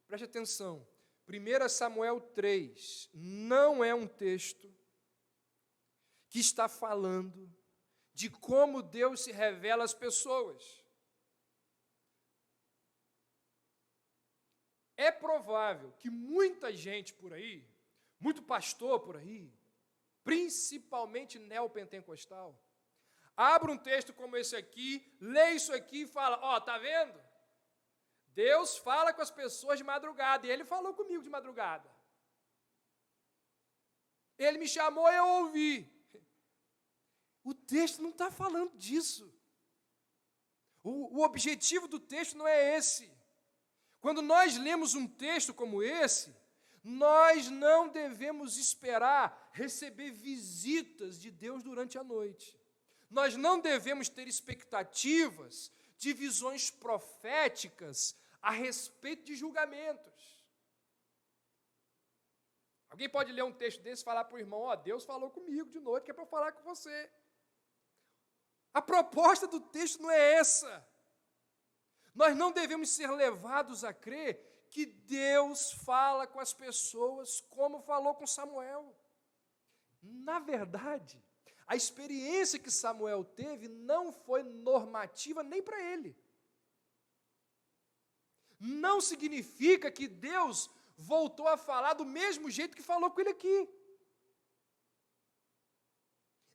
Speaker 1: Preste atenção. 1 Samuel 3 não é um texto que está falando de como Deus se revela às pessoas. É provável que muita gente por aí, muito pastor por aí, principalmente neopentecostal, abra um texto como esse aqui, lê isso aqui e fala: ó, tá vendo? Deus fala com as pessoas de madrugada, e Ele falou comigo de madrugada. Ele me chamou e eu ouvi. O texto não está falando disso. O objetivo do texto não é esse. Quando nós lemos um texto como esse, nós não devemos esperar receber visitas de Deus durante a noite. Nós não devemos ter expectativas de visões proféticas a respeito de julgamentos. Alguém pode ler um texto desse e falar para o irmão: ó, Deus falou comigo de noite, que é para eu falar com você. A proposta do texto não é essa. Nós não devemos ser levados a crer que Deus fala com as pessoas como falou com Samuel. Na verdade, a experiência que Samuel teve não foi normativa nem para ele. Não significa que Deus voltou a falar do mesmo jeito que falou com ele aqui.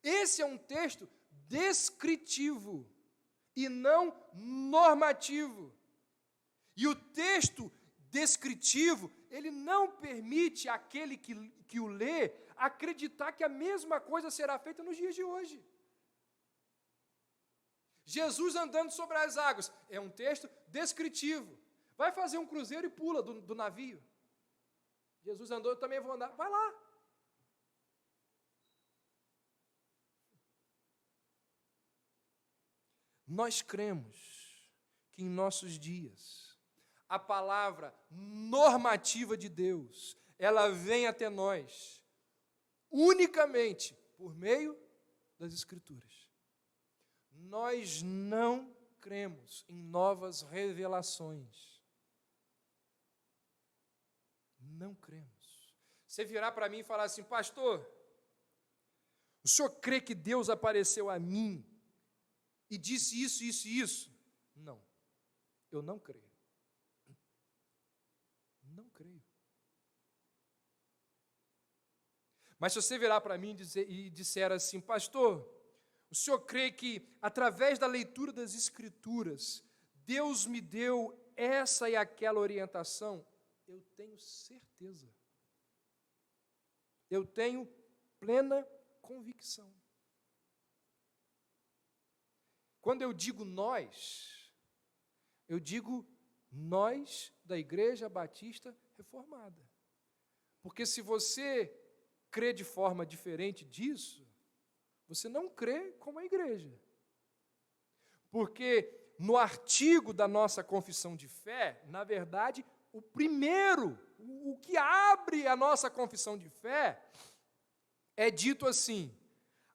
Speaker 1: Esse é um texto descritivo e não normativo. E o texto descritivo, ele não permite àquele que o lê acreditar que a mesma coisa será feita nos dias de hoje. Jesus andando sobre as águas é um texto descritivo. Vai fazer um cruzeiro e pula do navio. Jesus andou, eu também vou andar. Vai lá. Nós cremos que em nossos dias a palavra normativa de Deus, ela vem até nós unicamente por meio das Escrituras. Nós não cremos em novas revelações. Não cremos. Você virar para mim e falar assim: pastor, o senhor crê que Deus apareceu a mim e disse isso, isso e isso? Não, eu não creio. Não creio. Mas se você virar para mim e disser assim, pastor, o senhor crê que através da leitura das Escrituras, Deus me deu essa e aquela orientação? Eu tenho certeza. Eu tenho plena convicção. Quando eu digo nós da Igreja Batista Reformada. Porque se você crê de forma diferente disso, você não crê como a igreja. Porque no artigo da nossa confissão de fé, na verdade, o que abre a nossa confissão de fé, é dito assim: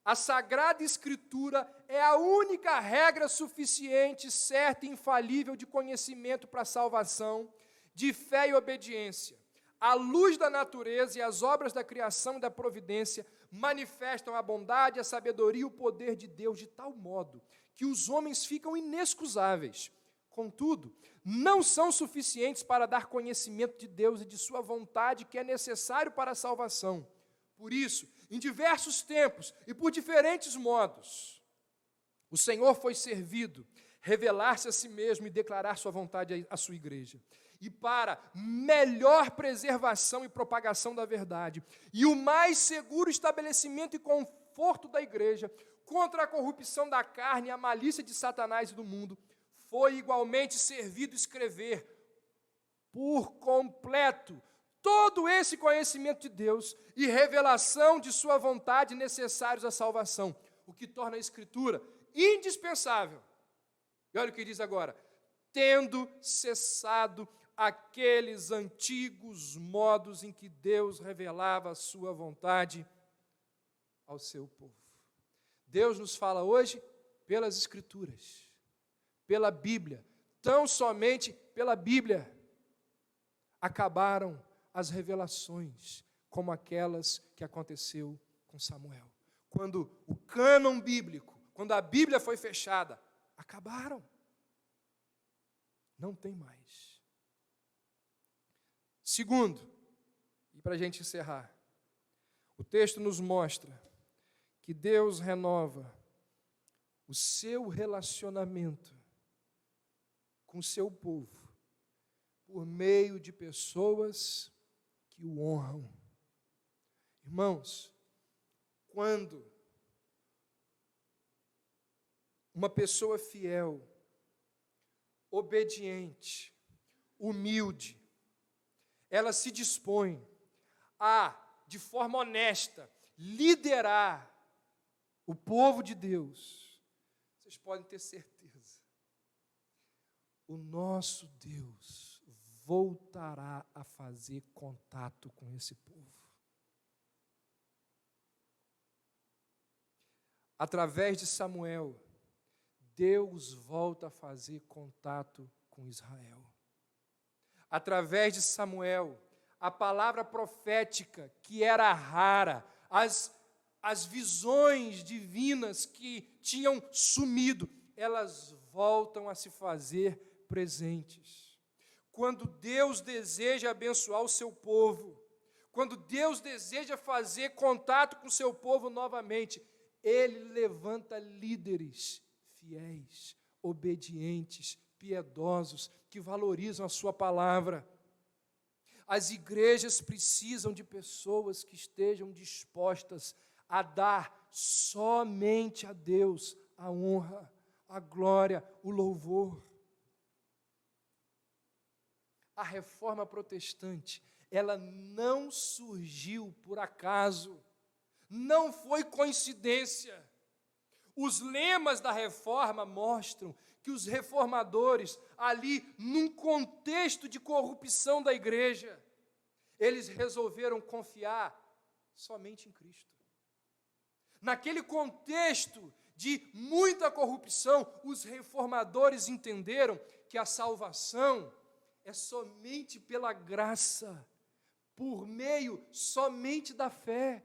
Speaker 1: a Sagrada Escritura é a única regra suficiente, certa e infalível de conhecimento para a salvação, de fé e obediência. A luz da natureza e as obras da criação e da providência manifestam a bondade, a sabedoria e o poder de Deus de tal modo que os homens ficam inexcusáveis. Contudo, não são suficientes para dar conhecimento de Deus e de sua vontade que é necessário para a salvação. Por isso, em diversos tempos e por diferentes modos, o Senhor foi servido revelar-se a si mesmo e declarar sua vontade à sua igreja. E para melhor preservação e propagação da verdade, e o mais seguro estabelecimento e conforto da igreja, contra a corrupção da carne e a malícia de Satanás e do mundo, foi igualmente servido escrever por completo todo esse conhecimento de Deus e revelação de sua vontade necessários à salvação, o que torna a Escritura indispensável. E olha o que diz agora: tendo cessado aqueles antigos modos em que Deus revelava a sua vontade ao seu povo. Deus nos fala hoje pelas Escrituras, pela Bíblia, tão somente pela Bíblia. Acabaram as revelações, como aquelas que aconteceu com Samuel. Quando o cânon bíblico, quando a Bíblia foi fechada, acabaram. Não tem mais. Segundo, e para a gente encerrar, o texto nos mostra que Deus renova o seu relacionamento com o seu povo por meio de pessoas que o honram. Irmãos, quando uma pessoa fiel, obediente, humilde, ela se dispõe a, de forma honesta, liderar o povo de Deus, vocês podem ter certeza, o nosso Deus voltará a fazer contato com esse povo. Através de Samuel, Deus volta a fazer contato com Israel. Através de Samuel, a palavra profética, que era rara, as visões divinas que tinham sumido, elas voltam a se fazer presentes. Quando Deus deseja abençoar o seu povo, quando Deus deseja fazer contato com o seu povo novamente, Ele levanta líderes fiéis, obedientes, piedosos, que valorizam a sua palavra. As igrejas precisam de pessoas que estejam dispostas a dar somente a Deus a honra, a glória, o louvor. A reforma protestante, ela não surgiu por acaso, não foi coincidência. Os lemas da reforma mostram que os reformadores, ali, num contexto de corrupção da igreja, eles resolveram confiar somente em Cristo. Naquele contexto de muita corrupção, os reformadores entenderam que a salvação é somente pela graça, por meio somente da fé.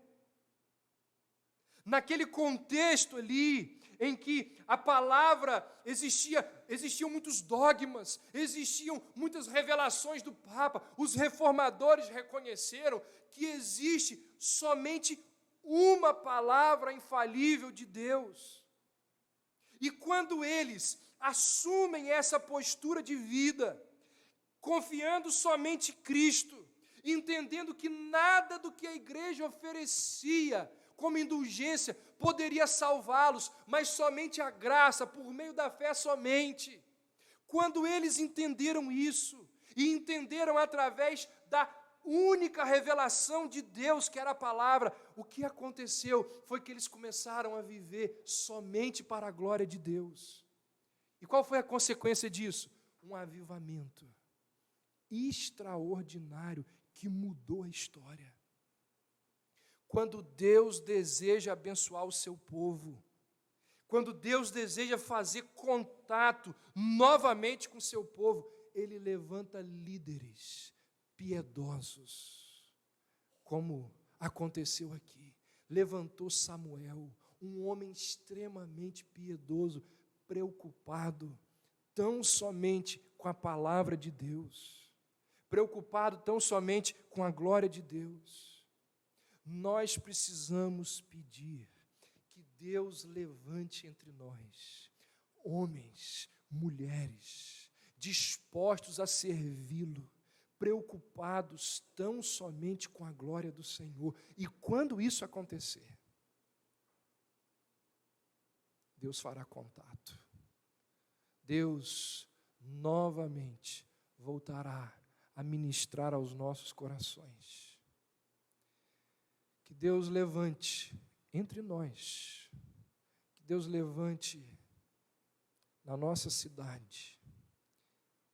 Speaker 1: Naquele contexto ali, em que a palavra existiam muitos dogmas, existiam muitas revelações do Papa, os reformadores reconheceram que existe somente uma palavra infalível de Deus. E quando eles assumem essa postura de vida, confiando somente em Cristo, entendendo que nada do que a igreja oferecia como indulgência poderia salvá-los, mas somente a graça, por meio da fé somente. Quando eles entenderam isso, e entenderam através da única revelação de Deus, que era a palavra, o que aconteceu foi que eles começaram a viver somente para a glória de Deus. E qual foi a consequência disso? Um avivamento extraordinário que mudou a história. Quando Deus deseja abençoar o seu povo, quando Deus deseja fazer contato novamente com o seu povo, Ele levanta líderes piedosos, como aconteceu aqui. Levantou Samuel, um homem extremamente piedoso, preocupado tão somente com a palavra de Deus, preocupado tão somente com a glória de Deus. Nós precisamos pedir que Deus levante entre nós homens, mulheres, dispostos a servi-lo, preocupados tão somente com a glória do Senhor. E quando isso acontecer, Deus fará contato. Deus novamente voltará a ministrar aos nossos corações. Que Deus levante entre nós, que Deus levante na nossa cidade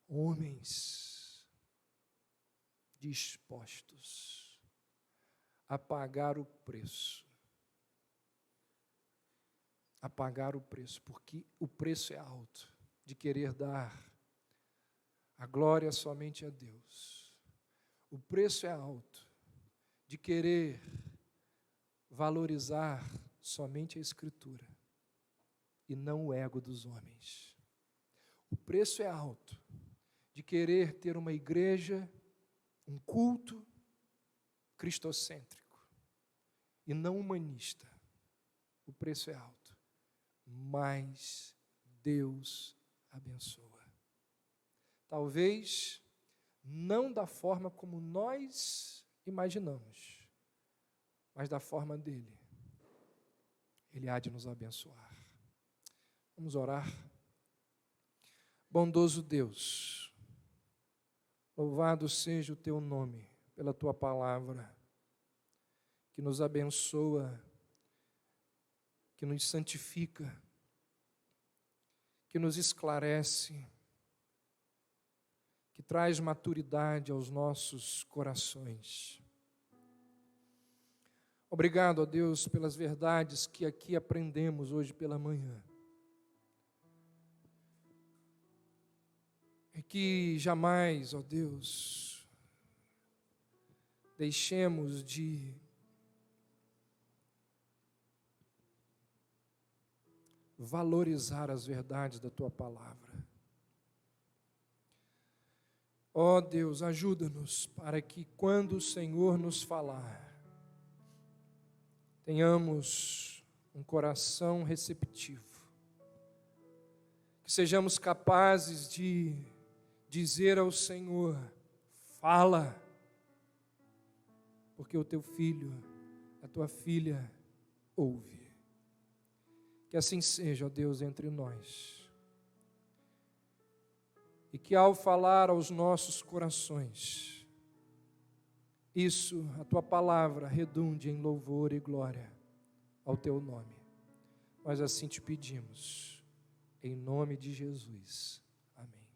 Speaker 1: homens dispostos a pagar o preço. A pagar o preço, porque o preço é alto, de querer dar a glória somente a Deus. O preço é alto, de querer valorizar somente a Escritura e não o ego dos homens. O preço é alto, de querer ter uma igreja, um culto cristocêntrico e não humanista. O preço é alto, mas Deus abençoa. Talvez não da forma como nós imaginamos, mas da forma dele. Ele há de nos abençoar. Vamos orar. Bondoso Deus, louvado seja o teu nome pela tua palavra, que nos abençoa, que nos santifica, que nos esclarece, que traz maturidade aos nossos corações. Obrigado, ó Deus, pelas verdades que aqui aprendemos hoje pela manhã. E que jamais, ó Deus, deixemos de valorizar as verdades da tua palavra. Ó Deus, ajuda-nos para que quando o Senhor nos falar, tenhamos um coração receptivo, que sejamos capazes de dizer ao Senhor: fala, porque o teu filho, a tua filha ouve. Que assim seja, ó Deus, entre nós. E que ao falar aos nossos corações, isso, a tua palavra, redunde em louvor e glória ao teu nome. Nós assim te pedimos, em nome de Jesus. Amém.